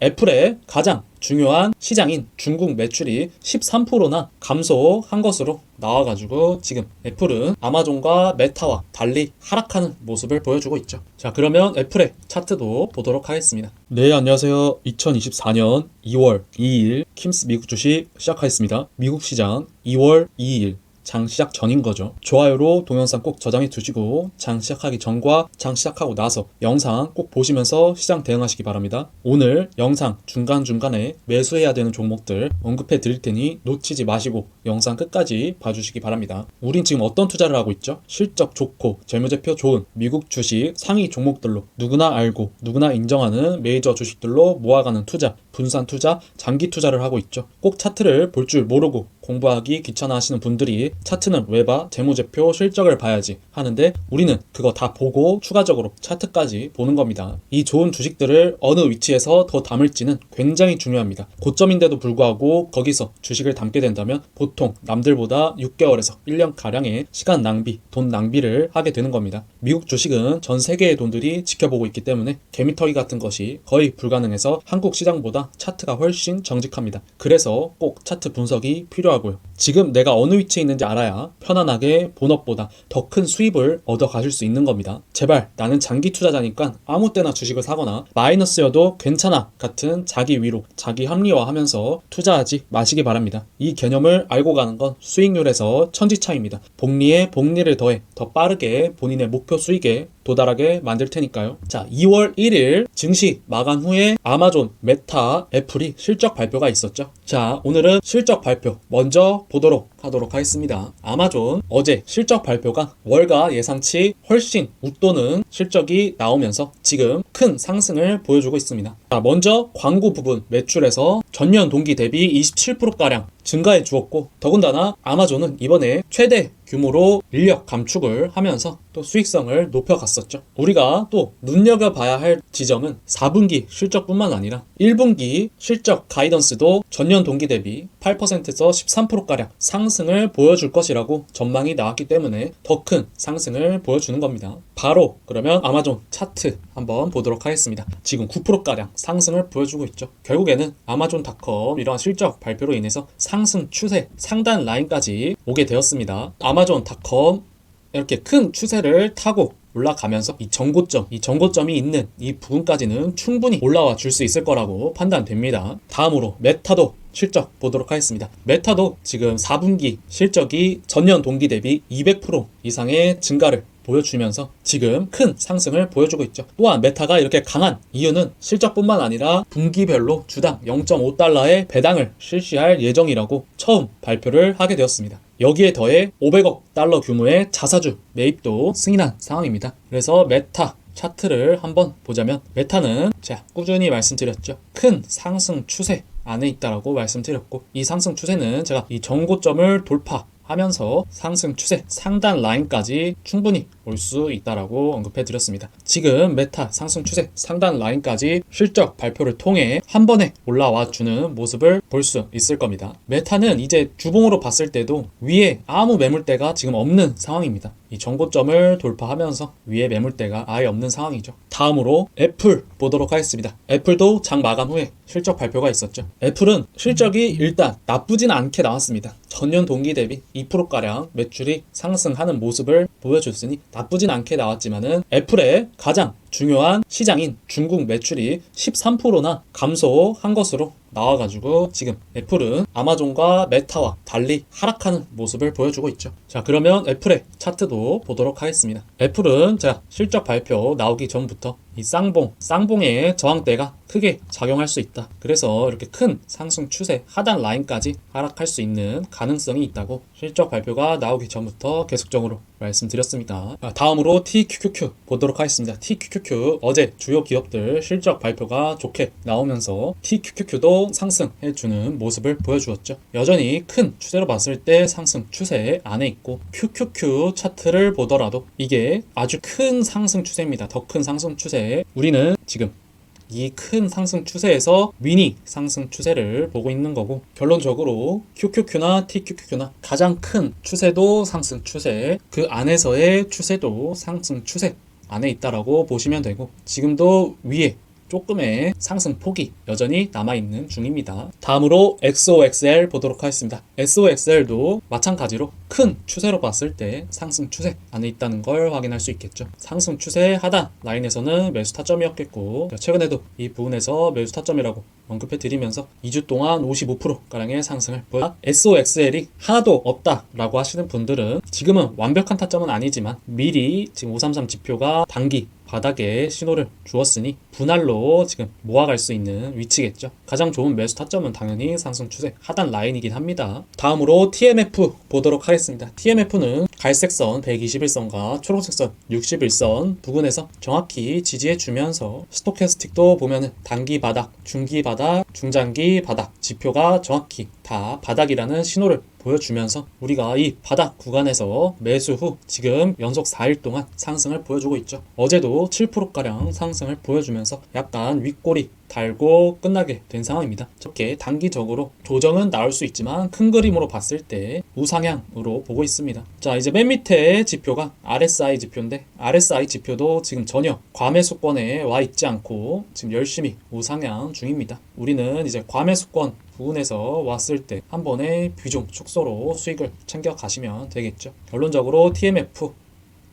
애플의 가장 중요한 시장인 중국 매출이 13%나 감소한 것으로 나와가지고 지금 애플은 아마존과 메타와 달리 하락하는 모습을 보여주고 있죠. 자, 그러면 애플의 차트도 보도록 하겠습니다. 네, 안녕하세요. 2024년 2월 2일 킴스 미국 주식 시작하겠습니다. 미국 시장 2월 2일 장 시작 전인 거죠. 좋아요로 동영상 꼭 저장해 두시고 장 시작하기 전과 장 시작하고 나서 영상 꼭 보시면서 시장 대응하시기 바랍니다. 오늘 영상 중간중간에 매수해야 되는 종목들 언급해 드릴 테니 놓치지 마시고 영상 끝까지 봐주시기 바랍니다. 우린 지금 어떤 투자를 하고 있죠? 실적 좋고 재무제표 좋은 미국 주식 상위 종목들로 누구나 알고 누구나 인정하는 메이저 주식들로 모아가는 투자, 분산 투자, 장기 투자를 하고 있죠. 꼭 차트를 볼 줄 모르고 공부하기 귀찮아 하시는 분들이 차트는 왜 봐? 재무제표 실적을 봐야지 하는데 우리는 그거 다 보고 추가적으로 차트까지 보는 겁니다. 이 좋은 주식들을 어느 위치에서 더 담을지는 굉장히 중요합니다. 고점인데도 불구하고 거기서 주식을 담게 된다면 보통 남들보다 6개월에서 1년가량의 시간 낭비, 돈 낭비를 하게 되는 겁니다. 미국 주식은 전 세계의 돈들이 지켜보고 있기 때문에 개미털기 같은 것이 거의 불가능해서 한국 시장보다 차트가 훨씬 정직합니다. 그래서 꼭 차트 분석이 필요하고요. 지금 내가 어느 위치에 있는지 알아야 편안하게 본업보다 더 큰 수입을 얻어 가실 수 있는 겁니다. 제발 나는 장기 투자자니까 아무 때나 주식을 사거나 마이너스여도 괜찮아 같은 자기 위로, 자기 합리화하면서 투자하지 마시기 바랍니다. 이 개념을 알고 가는 건 수익률에서 천지차이입니다. 복리에 복리를 더해 더 빠르게 본인의 목표 수익에 도달하게 만들 테니까요. 자, 2월 1일 증시 마감 후에 아마존, 메타, 애플이 실적 발표가 있었죠. 자, 오늘은 실적 발표 먼저 보도록 하도록 하겠습니다. 아마존 어제 실적 발표가 월가 예상치 훨씬 웃도는 실적이 나오면서 지금 큰 상승을 보여주고 있습니다. 자, 먼저 광고 부분 매출에서 전년 동기 대비 27%가량 증가해 주었고 더군다나 아마존은 이번에 최대 규모로 인력 감축을 하면서 또 수익성을 높여갔었죠. 우리가 또 눈여겨봐야 할 지점은 4분기 실적뿐만 아니라 1분기 실적 가이던스도 전년 동기 대비 8%에서 13%가량 상승을 보여줄 것이라고 전망이 나왔기 때문에 더 큰 상승을 보여주는 겁니다. 바로 그러면 아마존 차트 한번 보도록 하겠습니다. 지금 9%가량 상승을 보여주고 있죠. 결국에는 아마존닷컴 이러한 실적 발표로 인해서 상승 추세 상단 라인까지 오게 되었습니다. 아마존닷컴 이렇게 큰 추세를 타고 올라가면서 이 정고점이 있는 이 부분까지는 충분히 올라와 줄 수 있을 거라고 판단됩니다. 다음으로 메타도 실적 보도록 하겠습니다. 메타도 지금 4분기 실적이 전년 동기 대비 200% 이상의 증가를 보여주면서 지금 큰 상승을 보여주고 있죠. 또한 메타가 이렇게 강한 이유는 실적뿐만 아니라 분기별로 주당 0.5달러의 배당을 실시할 예정이라고 처음 발표를 하게 되었습니다. 여기에 더해 500억 달러 규모의 자사주 매입도 승인한 상황입니다. 그래서 메타 차트를 한번 보자면 메타는 제가 꾸준히 말씀드렸죠. 큰 상승 추세 안에 있다라고 말씀드렸고 이 상승 추세는 제가 이 정고점을 돌파하면서 상승 추세 상단 라인까지 충분히 올 수 있다라고 언급해 드렸습니다. 지금 메타 상승 추세 상단 라인까지 실적 발표를 통해 한 번에 올라와 주는 모습을 볼 수 있을 겁니다. 메타는 이제 주봉으로 봤을 때도 위에 아무 매물대가 지금 없는 상황입니다. 이 정고점을 돌파하면서 위에 매물대가 아예 없는 상황이죠. 다음으로 애플 보도록 하겠습니다. 애플도 장 마감 후에 실적 발표가 있었죠. 애플은 실적이 일단 나쁘진 않게 나왔습니다. 전년 동기 대비 2%가량 매출이 상승하는 모습을 보여줬으니 나쁘진 않게 나왔지만은 애플의 가장 중요한 시장인 중국 매출이 13%나 감소한 것으로 나와가지고 지금 애플은 아마존과 메타와 달리 하락하는 모습을 보여주고 있죠. 자, 그러면 애플의 차트도 보도록 하겠습니다. 애플은 제가 실적 발표 나오기 전부터 이 쌍봉의 저항대가 크게 작용할 수 있다. 그래서 이렇게 큰 상승 추세 하단 라인까지 하락할 수 있는 가능성이 있다고 실적 발표가 나오기 전부터 계속적으로 말씀드렸습니다. 다음으로 TQQQ 보도록 하겠습니다. TQQQ 어제 주요 기업들 실적 발표가 좋게 나오면서 TQQQ도 상승해주는 모습을 보여주었죠. 여전히 큰 추세로 봤을 때 상승 추세 안에 있고 QQQ 차트를 보더라도 이게 아주 큰 상승 추세입니다. 더 큰 상승 추세. 우리는 지금 이 큰 상승 추세에서 미니 상승 추세를 보고 있는 거고 결론적으로 QQQ나 TQQQ나 가장 큰 추세도 상승 추세 그 안에서의 추세도 상승 추세 안에 있다라고 보시면 되고 지금도 위에 조금의 상승 폭이 여전히 남아있는 중입니다. 다음으로 XOXL 보도록 하겠습니다. XOXL도 마찬가지로 큰 추세로 봤을 때 상승 추세 안에 있다는 걸 확인할 수 있겠죠. 상승 추세 하단 라인에서는 매수 타점이었겠고, 최근에도 이 부분에서 매수 타점이라고 언급해 드리면서 2주 동안 55%가량의 상승을 보여. SOXL이 하나도 없다라고 하시는 분들은 지금은 완벽한 타점은 아니지만 미리 지금 533 지표가 단기 바닥에 신호를 주었으니 분할로 지금 모아갈 수 있는 위치겠죠. 가장 좋은 매수 타점은 당연히 상승 추세 하단 라인이긴 합니다. 다음으로 TMF 보도록 하겠습니다. TMF는 갈색선 121선과 초록색선 61선 부근에서 정확히 지지해 주면서 스토캐스틱도 보면은 단기 바닥, 중기 바닥, 중장기 바닥 지표가 정확히 다 바닥이라는 신호를 보여주면서 우리가 이 바닥 구간에서 매수 후 지금 연속 4일 동안 상승을 보여주고 있죠. 어제도 7%가량 상승을 보여주면서 약간 윗꼬리 달고 끝나게 된 상황입니다. 저렇게 단기적으로 조정은 나올 수 있지만 큰 그림으로 봤을 때 우상향으로 보고 있습니다. 자, 이제 맨 밑에 지표가 RSI 지표인데 RSI 지표도 지금 전혀 과매수권에 와 있지 않고 지금 열심히 우상향 중입니다. 우리는 이제 과매수권 부분에서 왔을 때 한 번에 비중 축소로 수익을 챙겨 가시면 되겠죠. 결론적으로 TMF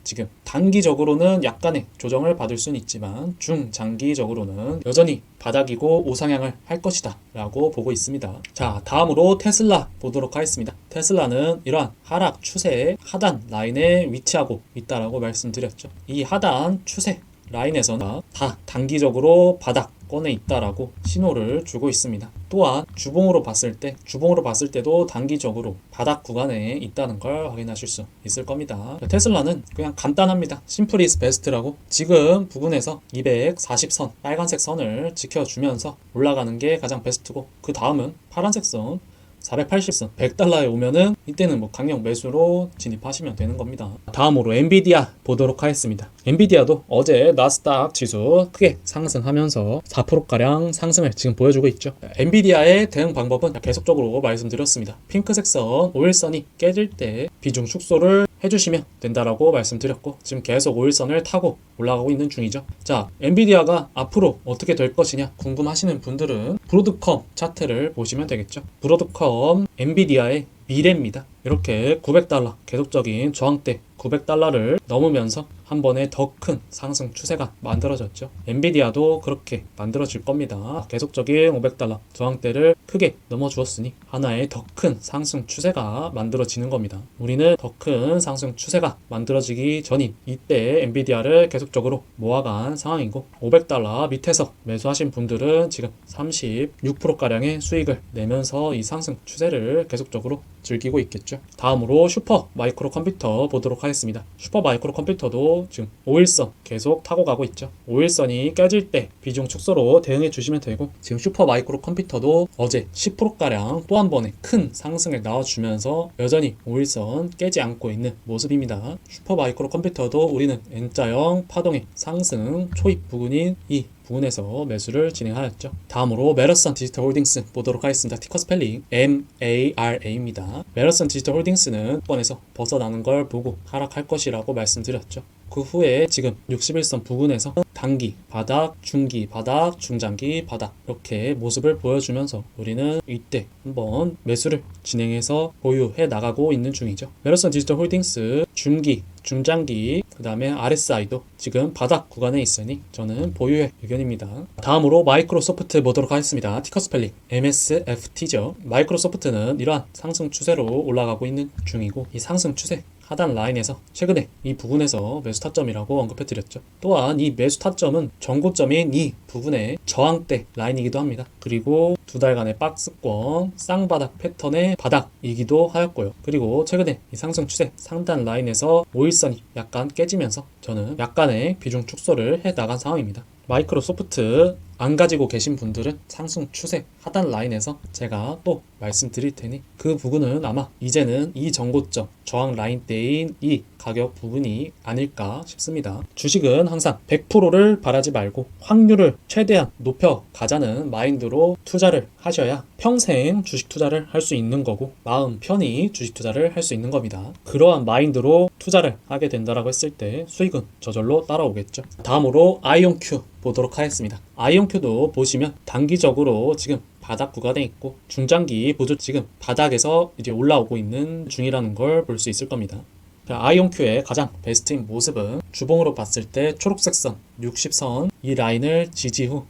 지금 단기적으로는 약간의 조정을 받을 수는 있지만 중장기적으로는 여전히 바닥이고 우상향을 할 것이다 라고 보고 있습니다. 자, 다음으로 테슬라 보도록 하겠습니다. 테슬라는 이러한 하락 추세의 하단 라인에 위치하고 있다라고 말씀드렸죠. 이 하단 추세 라인에서는 다 단기적으로 바닥권에 있다라고 신호를 주고 있습니다. 또한 주봉으로 봤을 때도 단기적으로 바닥 구간에 있다는 걸 확인하실 수 있을 겁니다. 테슬라는 그냥 간단합니다. 심플 이즈 베스트라고 지금 부근에서 240선 빨간색 선을 지켜주면서 올라가는 게 가장 베스트고, 그 다음은 파란색 선 480선 100달러에 오면은 이때는 뭐 강력 매수로 진입하시면 되는 겁니다. 다음으로 엔비디아 보도록 하겠습니다. 엔비디아도 어제 나스닥 지수 크게 상승하면서 4%가량 상승을 지금 보여주고 있죠. 엔비디아의 대응 방법은 계속적으로 말씀드렸습니다. 핑크색 선 5일선이 깨질 때 비중 축소를 해주시면 된다라고 말씀드렸고, 지금 계속 5일선을 타고 올라가고 있는 중이죠. 자, 엔비디아가 앞으로 어떻게 될 것이냐 궁금하시는 분들은 브로드컴 차트를 보시면 되겠죠. 브로드컴 엔비디아의 미래입니다. 이렇게 900달러 계속적인 저항대 900달러를 넘으면서 한 번에 더 큰 상승 추세가 만들어졌죠. 엔비디아도 그렇게 만들어질 겁니다. 계속적인 500달러 저항대를 크게 넘어주었으니 하나의 더 큰 상승 추세가 만들어지는 겁니다. 우리는 더 큰 상승 추세가 만들어지기 전인 이때 엔비디아를 계속적으로 모아간 상황이고, 500달러 밑에서 매수하신 분들은 지금 36%가량의 수익을 내면서 이 상승 추세를 계속적으로 즐기고 있겠죠. 다음으로 슈퍼 마이크로 컴퓨터 보도록 하겠습니다. 슈퍼 마이크로 컴퓨터도 지금 5일선 계속 타고 가고 있죠. 5일선이 깨질 때 비중 축소로 대응해 주시면 되고, 지금 슈퍼 마이크로 컴퓨터도 어제 10%가량 또 한 번의 큰 상승을 나와주면서 여전히 5일선 깨지 않고 있는 모습입니다. 슈퍼 마이크로 컴퓨터도 우리는 N자형 파동의 상승 초입 부근인 이 부분에서 매수를 진행하였죠. 다음으로 메러슨 디지털 홀딩스 보도록 하겠습니다. 티커 스펠링 MARA입니다. 메러슨 디지털 홀딩스는 번에서 벗어나는 걸 보고 하락할 것이라고 말씀드렸죠. 그 후에 지금 61선 부근에서 단기 바닥, 중기 바닥, 중장기 바닥 이렇게 모습을 보여주면서 우리는 이때 한번 매수를 진행해서 보유해 나가고 있는 중이죠. 메러슨 디지털 홀딩스 중기, 중장기, 그 다음에 RSI도 지금 바닥 구간에 있으니 저는 보유의 의견입니다. 다음으로 마이크로소프트 보도록 하겠습니다. 티커 스펠링 MSFT죠. 마이크로소프트는 이러한 상승 추세로 올라가고 있는 중이고, 이 상승 추세 하단 라인에서 최근에 이 부분에서 매수 타점이라고 언급해드렸죠. 또한 이 매수 타점은 전고점인 이 부분의 저항대 라인이기도 합니다. 그리고 두 달간의 박스권 쌍바닥 패턴의 바닥이기도 하였고요. 그리고 최근에 이 상승 추세 상단 라인에서 5일선이 약간 깨지면서 저는 약간의 비중 축소를 해 나간 상황입니다. 마이크로소프트 안 가지고 계신 분들은 상승 추세 하단 라인에서 제가 또 말씀드릴 테니 그 부분은 아마 이제는 이 전고점 저항 라인대인 이 가격 부분이 아닐까 싶습니다. 주식은 항상 100%를 바라지 말고 확률을 최대한 높여 가자는 마인드로 투자를 하셔야 평생 주식 투자를 할 수 있는 거고, 마음 편히 주식 투자를 할 수 있는 겁니다. 그러한 마인드로 투자를 하게 된다라고 했을 때 수익은 저절로 따라오겠죠. 다음으로 아이온큐 보도록 하겠습니다. 아이온큐도 보시면 단기적으로 지금 바닥 구간에 있고 중장기 보조 지금 바닥에서 이제 올라오고 있는 중이라는 걸 볼 수 있을 겁니다. 아이온큐의 가장 베스트인 모습은 주봉으로 봤을 때 초록색 선 60선 이 라인을 지지 후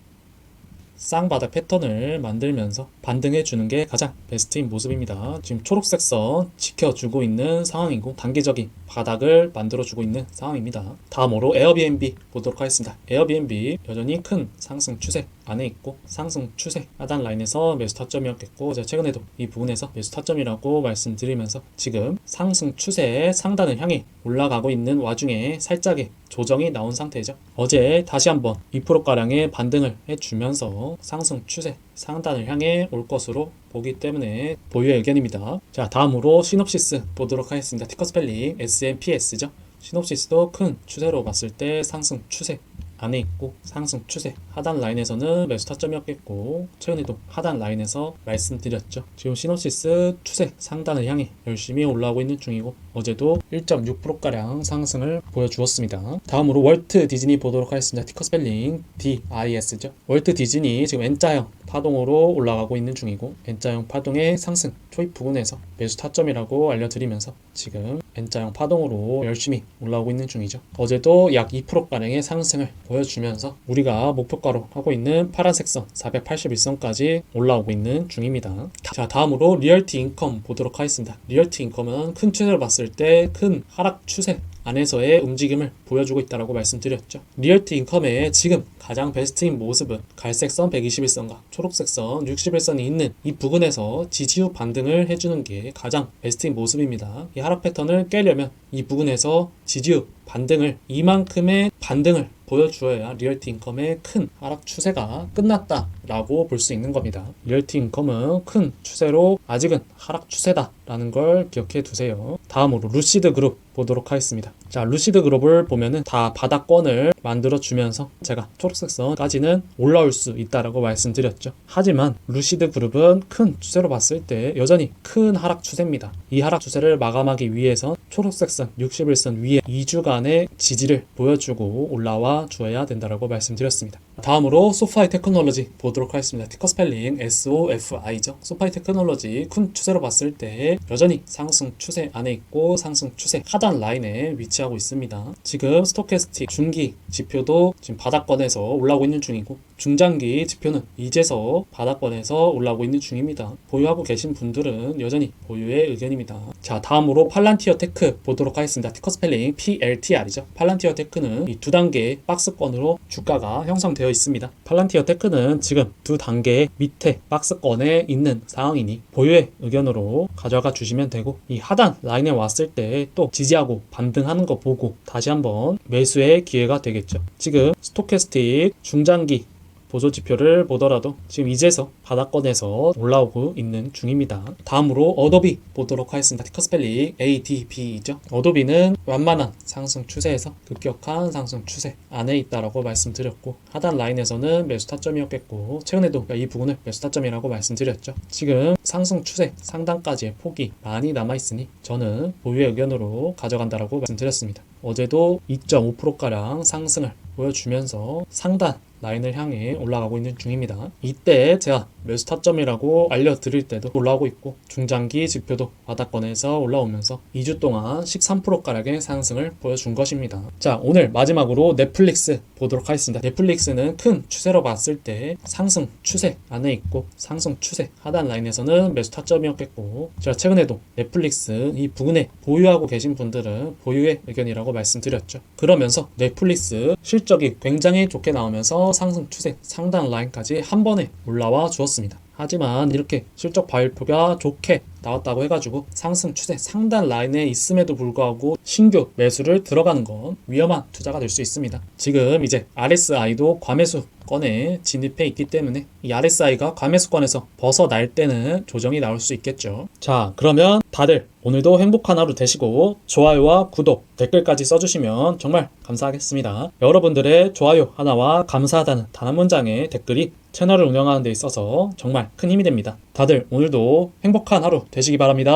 쌍바닥 패턴을 만들면서 반등해 주는 게 가장 베스트인 모습입니다. 지금 초록색 선 지켜주고 있는 상황이고 단기적인 바닥을 만들어 주고 있는 상황입니다. 다음으로 에어비앤비 보도록 하겠습니다. 에어비앤비 여전히 큰 상승 추세 안에 있고 상승 추세 하단 라인에서 매수 타점이었겠고 제가 최근에도 이 부분에서 매수 타점이라고 말씀드리면서 지금 상승 추세의 상단을 향해 올라가고 있는 와중에 살짝의 조정이 나온 상태죠. 어제 다시 한번 2%가량의 반등을 해주면서 상승 추세 상단을 향해 올 것으로 보기 때문에 보유의 의견입니다. 자, 다음으로 시놉시스 보도록 하겠습니다. 티커 스펠링 SNPS죠. 시놉시스도 큰 추세로 봤을 때 상승 추세 안에 있고 상승 추세 하단 라인에서는 매수 타점이었겠고 최근에도 하단 라인에서 말씀드렸죠. 지금 시놉시스 추세 상단을 향해 열심히 올라오고 있는 중이고 어제도 1.6%가량 상승을 보여주었습니다. 다음으로 월트 디즈니 보도록 하겠습니다. 티커 스펠링 DIS죠. 월트 디즈니 지금 N자형 파동으로 올라가고 있는 중이고 N자형 파동의 상승 초입 부근에서 매수 타점이라고 알려드리면서 지금 N자형 파동으로 열심히 올라오고 있는 중이죠. 어제도 약 2%가량의 상승을 보여주면서 우리가 목표가로 하고 있는 파란색 선 481선까지 올라오고 있는 중입니다. 자, 다음으로 리얼티 인컴 보도록 하겠습니다. 리얼티 인컴은 큰 추세를 봤을 때 큰 하락 추세 안에서의 움직임을 보여주고 있다고 말씀드렸죠. 리얼티 인컴의 지금 가장 베스트인 모습은 갈색선 121선과 초록색선 61선이 있는 이 부근에서 지지 후 반등을 해주는 게 가장 베스트인 모습입니다. 이 하락 패턴을 깨려면 이 부근에서 지지 후 반등을 이만큼의 반등을 보여주어야 리얼티 인컴의 큰 하락 추세가 끝났다라고 볼 수 있는 겁니다. 리얼티 인컴은 큰 추세로 아직은 하락 추세다라는 걸 기억해 두세요. 다음으로 루시드 그룹 보도록 하겠습니다. 자, 루시드 그룹을 보면은 다 바닥권을 만들어 주면서 제가 초록색 선까지는 올라올 수 있다라고 말씀드렸죠. 하지만 루시드 그룹은 큰 추세로 봤을 때 여전히 큰 하락 추세입니다. 이 하락 추세를 마감하기 위해선 초록색 선 61선 위에 2주간의 지지를 보여주고 올라와 주어야 된다라고 말씀드렸습니다. 다음으로 소파이 테크놀로지 보도록 하겠습니다. 티커 스펠링 SOFI죠. 소파이 테크놀로지 큰 추세로 봤을 때 여전히 상승 추세 안에 있고 상승 추세 하단 라인에 위치하고 있습니다. 지금 스토캐스틱 중기 지표도 지금 바닥권에서 올라오고 있는 중이고 중장기 지표는 이제서 바닥권에서 올라오고 있는 중입니다. 보유하고 계신 분들은 여전히 보유의 의견입니다. 자, 다음으로 팔란티어 테크 보도록 하겠습니다. 티커 스펠링 PLTR이죠. 팔란티어 테크는 이 두 단계의 박스권으로 주가가 형성되어 있습니다. 팔란티어 테크는 지금 두 단계 밑에 박스권에 있는 상황이니 보유의 의견으로 가져가 주시면 되고 이 하단 라인에 왔을 때 또 지지하고 반등하는 거 보고 다시 한번 매수의 기회가 되겠죠. 지금 스토캐스틱 중장기 보조 지표를 보더라도 지금 이제서 바닥권에서 올라오고 있는 중입니다. 다음으로 어도비 보도록 하겠습니다. 티커 스펠링 ADB죠. 어도비는 완만한 상승 추세에서 급격한 상승 추세 안에 있다라고 말씀드렸고 하단 라인에서는 매수 타점이었겠고 최근에도 이 부분을 매수 타점이라고 말씀드렸죠. 지금 상승 추세 상단까지의 폭이 많이 남아있으니 저는 보유의 의견으로 가져간다라고 말씀드렸습니다. 어제도 2.5%가량 상승을 보여주면서 상단 라인을 향해 올라가고 있는 중입니다. 이때 제가 매수 타점이라고 알려드릴 때도 올라오고 있고 중장기 지표도 바닥권에서 올라오면서 2주 동안 13%가량의 상승을 보여준 것입니다. 자, 오늘 마지막으로 넷플릭스 보도록 하겠습니다. 넷플릭스는 큰 추세로 봤을 때 상승 추세 안에 있고 상승 추세 하단 라인에서는 매수 타점이었겠고 제가 최근에도 넷플릭스 이 부근에 보유하고 계신 분들은 보유의 의견이라고 말씀드렸죠. 그러면서 넷플릭스 실적이 굉장히 좋게 나오면서 상승 추세 상단 라인까지 한 번에 올라와 주었습니다. 하지만 이렇게 실적 발표가 좋게 나왔다고 해가지고 상승 추세 상단 라인에 있음에도 불구하고 신규 매수를 들어가는 건 위험한 투자가 될 수 있습니다. 지금 이제 RSI도 과매수권에 진입해 있기 때문에 이 RSI가 과매수권에서 벗어날 때는 조정이 나올 수 있겠죠. 자, 그러면 다들 오늘도 행복한 하루 되시고 좋아요와 구독, 댓글까지 써주시면 정말 감사하겠습니다. 여러분들의 좋아요 하나와 감사하다는 단 한 문장의 댓글이 채널을 운영하는 데 있어서 정말 큰 힘이 됩니다. 다들 오늘도 행복한 하루 되시기 바랍니다.